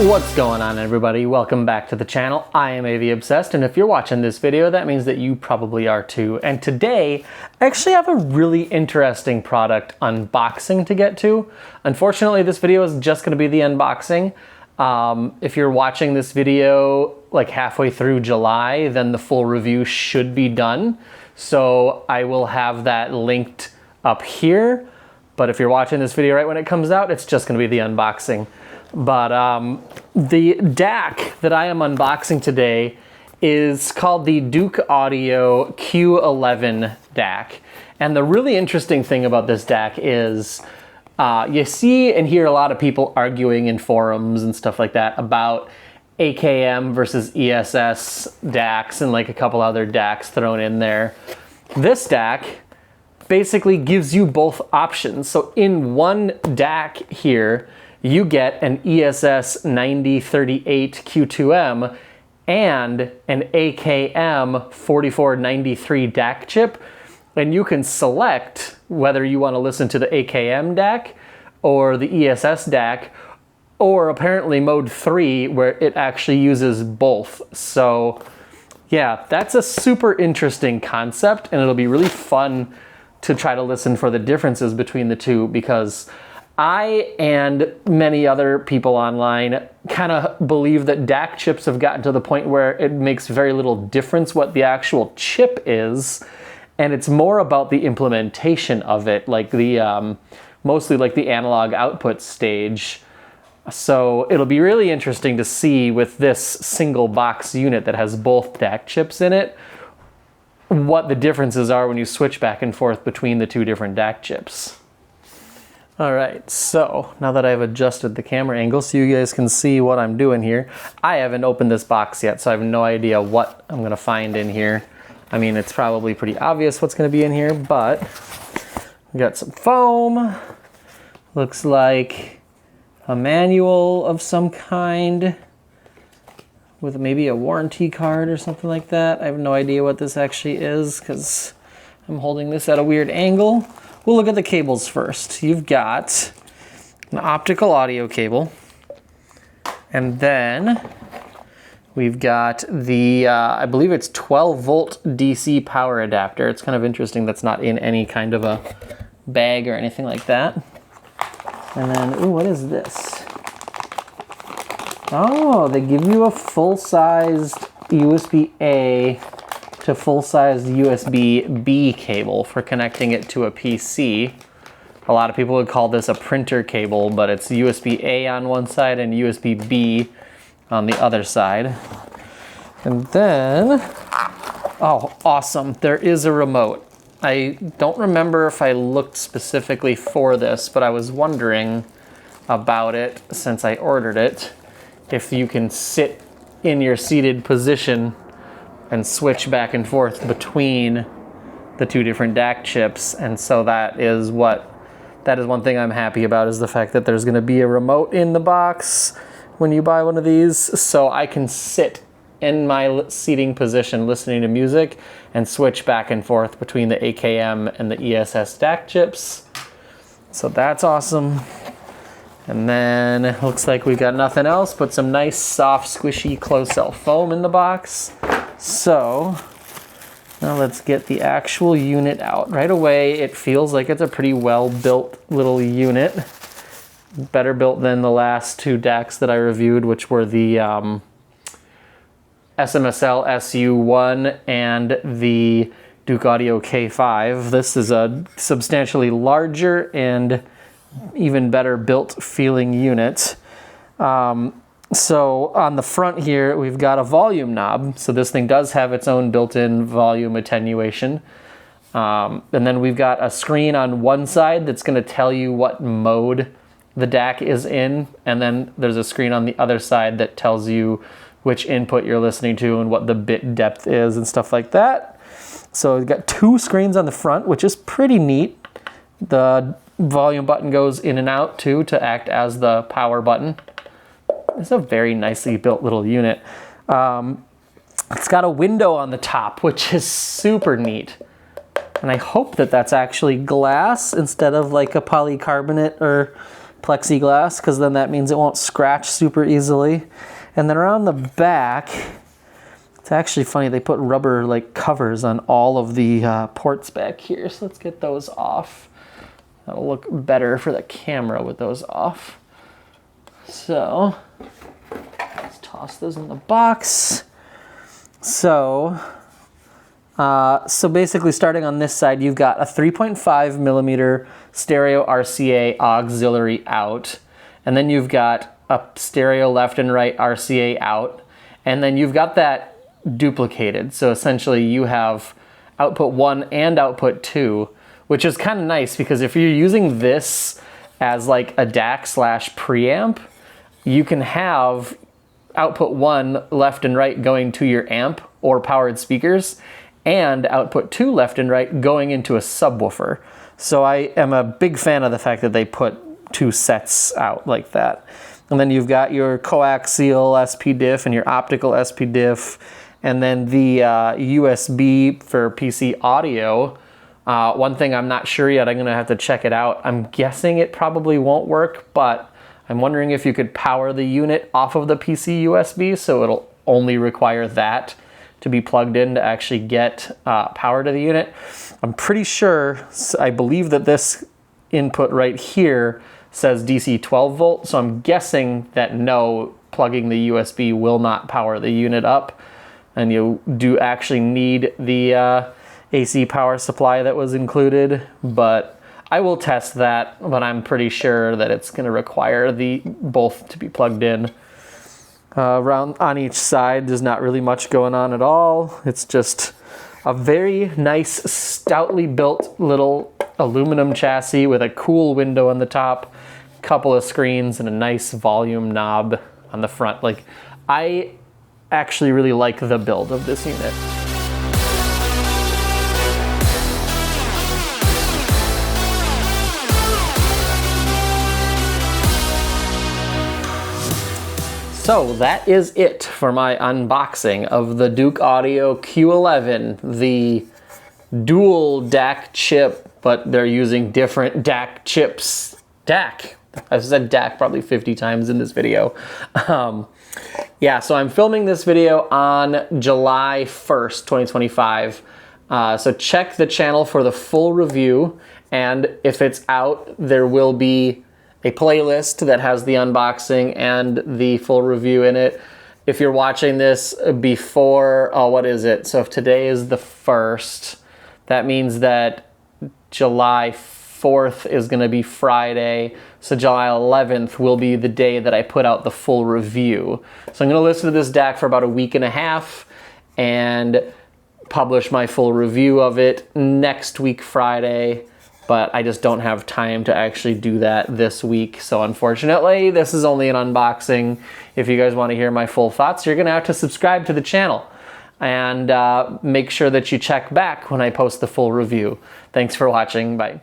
What's going on, everybody? Welcome back to the channel. I am AV Obsessed, and if you're watching this video, that means that you probably are too. And today, I actually have a really interesting product unboxing to get to. Unfortunately, this video is just going to be the unboxing. If you're watching this video like halfway through July, then the full review should be done. So I will have that linked up here. But if you're watching this video right when it comes out, it's just going to be the unboxing. But the DAC that I am unboxing today is called the Douk Audio Q11 DAC. And the really interesting thing about this DAC is you see and hear a lot of people arguing in forums and stuff like that about AKM versus ESS DACs and like a couple other DACs thrown in there. This DAC basically gives you both options. So in one DAC here, you get an ESS 9038 Q2M and an AKM 4493 DAC chip, and you can select whether you want to listen to the AKM DAC or the ESS DAC, or apparently mode 3 where it actually uses both. So yeah, that's a super interesting concept, and it'll be really fun to try to listen for the differences between the two, because I and many other people online kind of believe that DAC chips have gotten to the point where it makes very little difference what the actual chip is, and it's more about the implementation of it, like the mostly like the analog output stage. So it'll be really interesting to see with this single box unit that has both DAC chips in it, what the differences are when you switch back and forth between the two different DAC chips. All right, so now that I've adjusted the camera angle so you guys can see what I'm doing here, I haven't opened this box yet, so I have no idea what I'm gonna find in here. I mean, it's probably pretty obvious what's gonna be in here, but we got some foam. Looks like a manual of some kind with maybe a warranty card or something like that. I have no idea what this actually is because I'm holding this at a weird angle. We'll look at the cables first. You've got an optical audio cable, and then we've got the, I believe it's 12 volt DC power adapter. It's kind of interesting that's not in any kind of a bag or anything like that. And then, ooh, what is this? Oh, they give you a full-sized USB-A to full-sized USB-B cable for connecting it to a PC. A lot of people would call this a printer cable, but it's USB-A on one side and USB-B on the other side. And then, oh, awesome, there is a remote. I don't remember if I looked specifically for this, but I was wondering about it since I ordered it. If you can sit in your seated position and switch back and forth between the two different DAC chips. And so that is one thing I'm happy about, is the fact that there's gonna be a remote in the box when you buy one of these, so I can sit in my seating position listening to music and switch back and forth between the AKM and the ESS DAC chips. So that's awesome. And then it looks like we've got nothing else but some nice soft squishy closed cell foam in the box. So now let's get the actual unit out. Right away it feels like it's a pretty well built little unit. Better built than the last two DACs that I reviewed, which were the SMSL SU1 and the Douk Audio K5. This is a substantially larger and even better built feeling unit. So on the front here, we've got a volume knob. So this thing does have its own built-in volume attenuation. And then we've got a screen on one side that's gonna tell you what mode the DAC is in. And then there's a screen on the other side that tells you which input you're listening to and what the bit depth is and stuff like that. So we've got two screens on the front, which is pretty neat. The volume button goes in and out too to act as the power button. It's a very nicely built little unit. It's got a window on the top, which is super neat. And I hope that that's actually glass instead of like a polycarbonate or plexiglass, because then that means it won't scratch super easily. And then around the back, it's actually funny, they put rubber like covers on all of the ports back here. So let's get those off. That'll look better for the camera with those off. So let's toss those in the box. So basically starting on this side, you've got a 3.5 millimeter stereo RCA auxiliary out, and then you've got a stereo left and right RCA out, and then you've got that duplicated. So essentially you have output 1 and output 2, which is kind of nice because if you're using this as like a DAC slash preamp, you can have output 1 left and right going to your amp or powered speakers, and output 2 left and right going into a subwoofer. So I am a big fan of the fact that they put 2 sets out like that. And then you've got your coaxial SP-diff and your optical SP-diff, and then the USB for PC audio. One thing I'm not sure yet, I'm gonna have to check it out. I'm guessing it probably won't work, but I'm wondering if you could power the unit off of the PC USB, so it'll only require that to be plugged in to actually get power to the unit. I'm pretty sure, I believe that this input right here says DC 12 volt, so I'm guessing that no, plugging the USB will not power the unit up, and you do actually need the AC power supply that was included, but I will test that, but I'm pretty sure that it's gonna require both to be plugged in. Around on each side, there's not really much going on at all. It's just a very nice, stoutly built little aluminum chassis with a cool window on the top, couple of screens, and a nice volume knob on the front. Like, I actually really like the build of this unit. So that is it for my unboxing of the Douk Audio Q11, the dual DAC chip, but they're using different DAC chips. DAC. I've said DAC probably 50 times in this video. Yeah, so I'm filming this video on July 1st, 2025. So check the channel for the full review, and if it's out, there will be a playlist that has the unboxing and the full review in it. If you're watching this before, what is it? So if today is the 1st, that means that July 4th is gonna be Friday. So July 11th will be the day that I put out the full review. So I'm gonna listen to this DAC for about a week and a half and publish my full review of it next week, Friday. But I just don't have time to actually do that this week. So unfortunately, this is only an unboxing. If you guys want to hear my full thoughts, you're gonna have to subscribe to the channel and make sure that you check back when I post the full review. Thanks for watching, bye.